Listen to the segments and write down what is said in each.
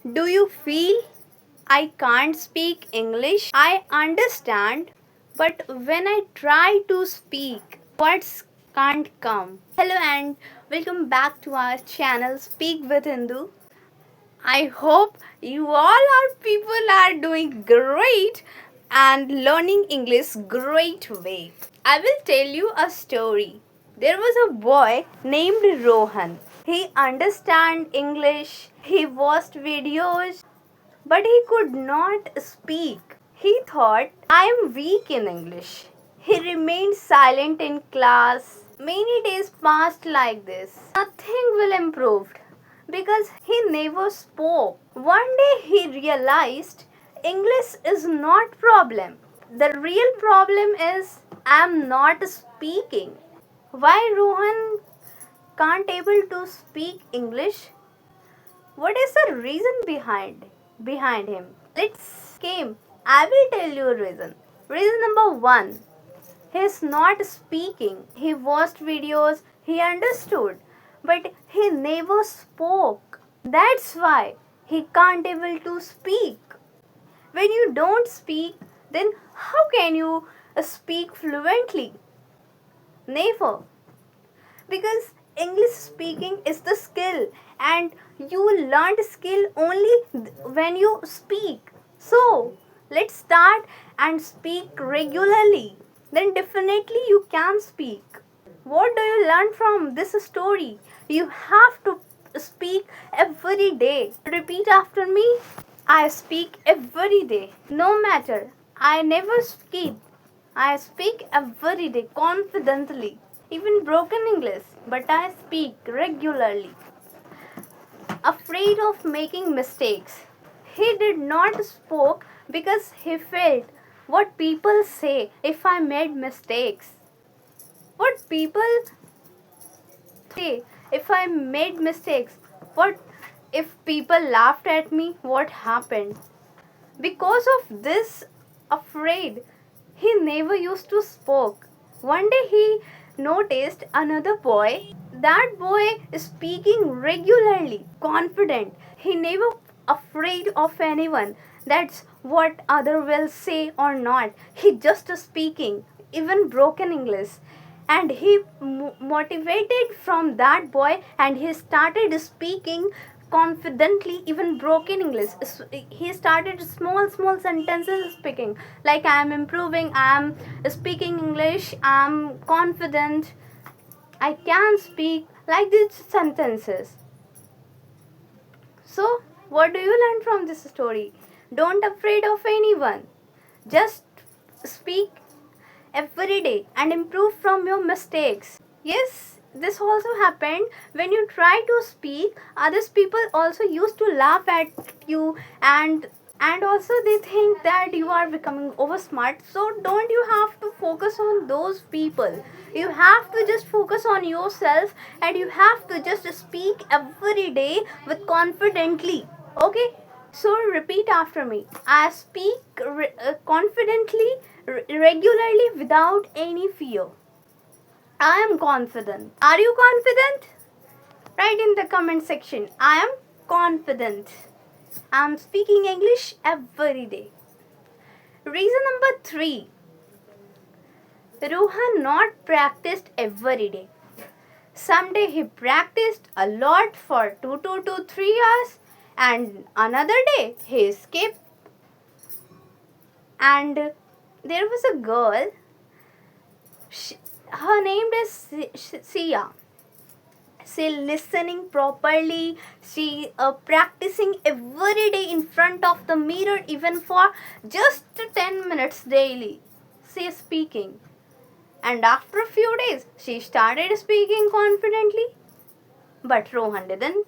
Do you feel I can't speak English? I understand, but when I try to speak, words can't come. Hello and welcome back to our channel Speak with Hindu. I hope you all our people are doing great and learning English great way. I will tell you a story. There was a boy named Rohan. He understand English, he watched videos, but he could not speak. He thought, I am weak in English. He remained silent in class. Many days passed like this. Nothing will improve because he never spoke. One day he realized English is not problem. The real problem is I am not speaking. Why Rohan can't able to speak English? What is the reason behind him? Let's came. I will tell you a reason. Reason number 1. He is not speaking. He watched videos, he understood, but he never spoke. That's why he can't able to speak. When you don't speak, then how can you speak fluently? Never. Because English speaking is the skill and you learn skill only when you speak. So let's start and speak regularly. Then definitely you can speak. What do you learn from this story? You have to speak every day. Repeat after me. I speak every day. No matter. I never skip. I speak every day confidently. Even broken English, but I speak regularly. Afraid of making mistakes. He did not spoke because he felt what people say if I made mistakes. What people say if I made mistakes. What if people laughed at me? What happened? Because of this afraid, he never used to spoke. One day he noticed another boy. That boy is speaking regularly, confident. He never afraid of anyone. That's what other will say or not. He just speaking, even broken English. And he motivated from that boy and he started speaking confidently even broken English. He started small sentences speaking like I am improving, I am speaking English, I am confident, I can speak, like these sentences. So what do you learn from this story? Don't afraid of anyone, just speak every day and improve from your mistakes. Yes, this also happened when you try to speak, others people also used to laugh at you and also they think that you are becoming over smart. So don't you have to focus on those people. You have to just focus on yourself and you have to just speak every day with confidently. Okay? So repeat after me. I speak confidently, regularly without any fear. I am confident. Are you confident? Write in the comment section. I am confident. I am speaking English every day. Reason number 3. Rohan not practiced every day. Someday he practiced a lot for 2 to 3 hours and another day he skipped. And there was a girl, her name is Sia. She listening properly, she practicing every day in front of the mirror even for just 10 minutes daily. She is speaking. And after a few days, she started speaking confidently. But Rohan didn't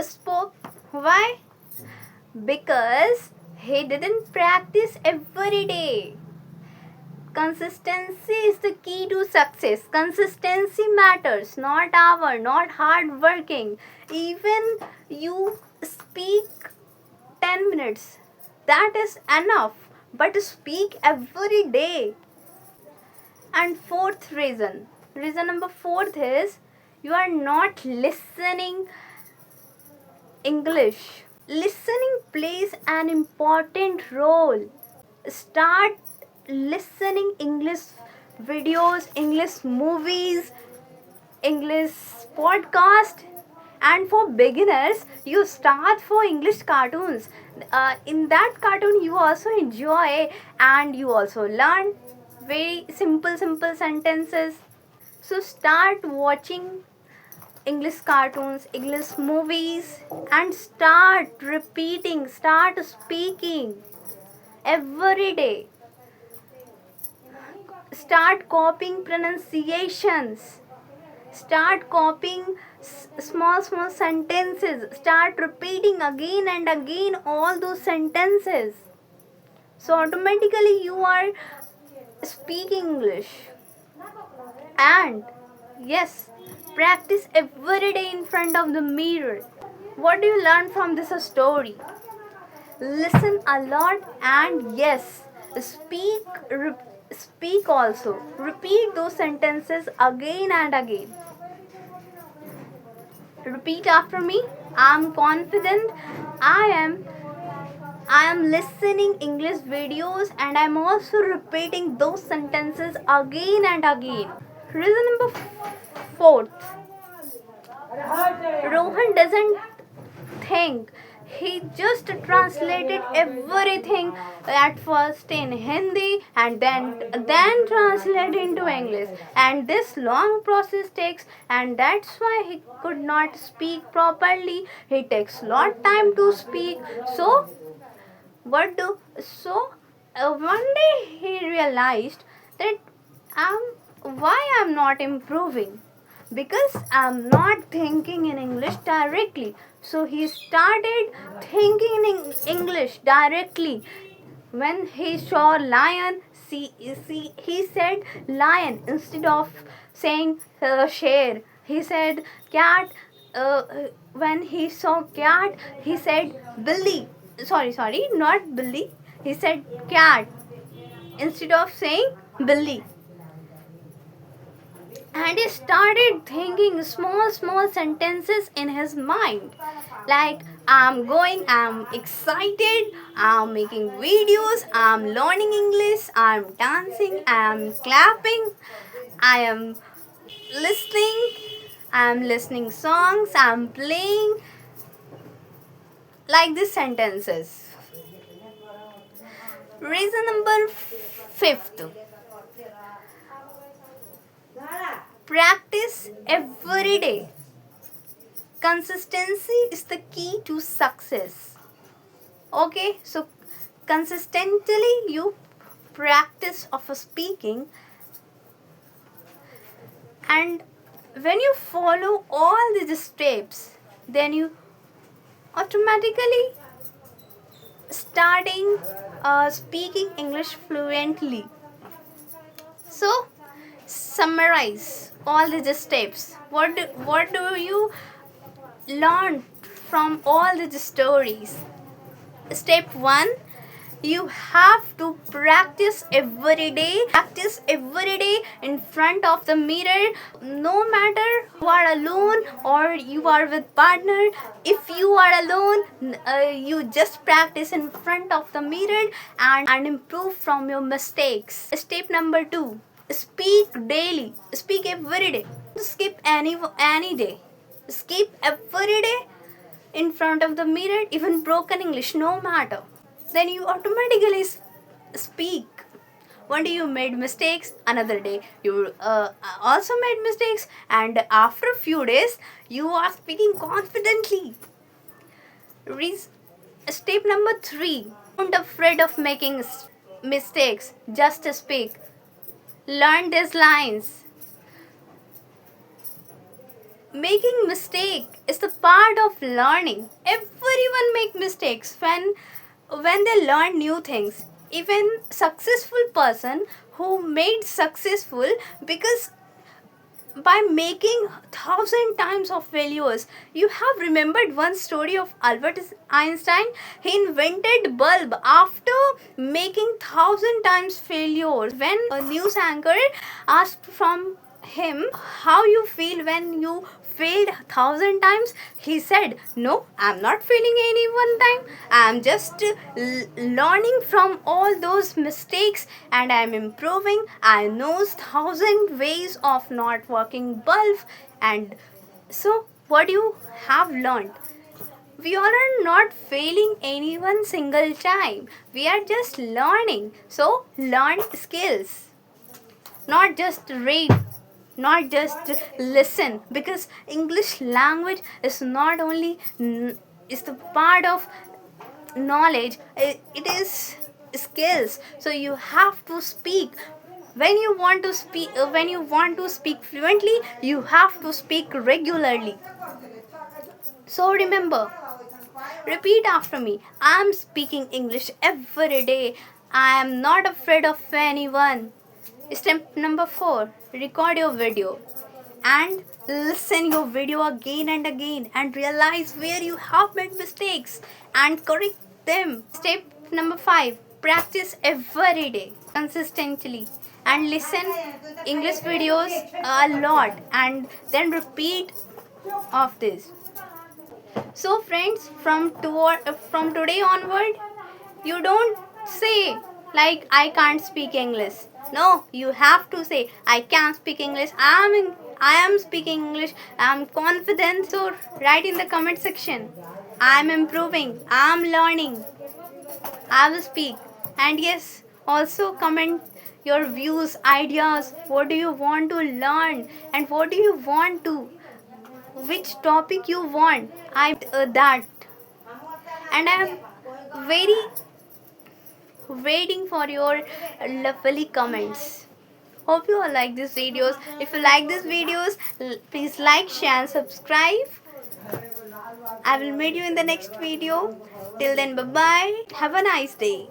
spoke. Why? Because he didn't practice every day. Consistency is the key to success. Consistency matters, not hour, not hard working. Even you speak 10 minutes, that is enough. But speak every day. And fourth reason number 4 is you are not listening English. Listening plays an important role. Start listening English videos, English movies, English podcast. And for beginners, you start for English cartoons. In that cartoon, you also enjoy and you also learn very simple sentences. So start watching English cartoons, English movies, and start repeating, start speaking every day. Start copying pronunciations. Start copying small sentences. Start repeating again and again all those sentences. So automatically you are speaking English. And yes, practice every day in front of the mirror. What do you learn from this story? Listen a lot and yes, speak also. Repeat those sentences again and again. Repeat after me. I am confident. I am listening English videos and I am also repeating those sentences again and again. Reason number 4. Rohan doesn't think. He just translated everything at first in Hindi and then translated into English. And this long process takes, and that's why he could not speak properly. He takes lot time to speak. So one day he realized that why I'm not improving, because I'm not thinking in English directly. So he started thinking in English directly. When he saw lion, he said lion instead of saying share. He said cat. Uh, when he saw cat, he said billy. Sorry, not billy. He said cat instead of saying billy. And he started thinking small sentences in his mind, like I'm going, I'm excited, I'm making videos, I'm learning English, I'm dancing, I'm clapping, I am listening, I'm listening songs, I'm playing, like these sentences. Reason number 5. Practice every day. Consistency is the key to success. Okay, so consistently you practice of speaking, and when you follow all these steps, then you automatically starting speaking English fluently. So summarize all these steps. What do you learn from all these stories? Step 1, you have to practice every day. Practice every day in front of the mirror. No matter you are alone or you are with partner. If you are alone, you just practice in front of the mirror and improve from your mistakes. Step number 2, speak daily. Speak every day. Skip any day. Skip every day in front of the mirror, even broken English, no matter. Then you automatically speak. One day you made mistakes, another day you also made mistakes, and after a few days you are speaking confidently. Step number 3, don't afraid of making mistakes, just speak. Learn these lines. Making mistake is the part of learning. Everyone make mistakes when they learn new things. Even successful person who made successful because by making 1,000 times of failures. You have remembered one story of Albert Einstein. He invented bulb after making 1,000 times failures. When a news anchor asked from him how you feel when you failed 1,000 times, he said, no, I'm not failing any one time. I'm just learning from all those mistakes and I'm improving. I know 1,000 ways of not working bulb. And so what you have learned? We all are not failing any one single time. We are just learning. So learn skills, not just read, not just listen, because English language is not only is the part of knowledge, it is skills. So you have to speak. When you want to speak fluently, you have to speak regularly. So remember, repeat after me. I am speaking English every day. I am not afraid of anyone. Step number 4, record your video and listen your video again and again and realize where you have made mistakes and correct them. Step number 5, practice every day consistently and listen English videos a lot and then repeat of this. So friends, from today onward, you don't say like I can't speak English. No, you have to say I can speak English. I am speaking English. I am confident. So write in the comment section. I am improving. I am learning. I will speak. And yes, also comment your views, ideas. What do you want to learn and what do you want to, which topic you want. I that, and I am very waiting for your lovely comments. Hope you all like these videos. If you like these videos, please like, share and subscribe. I will meet you in the next video. Till then, bye bye. Have a nice day.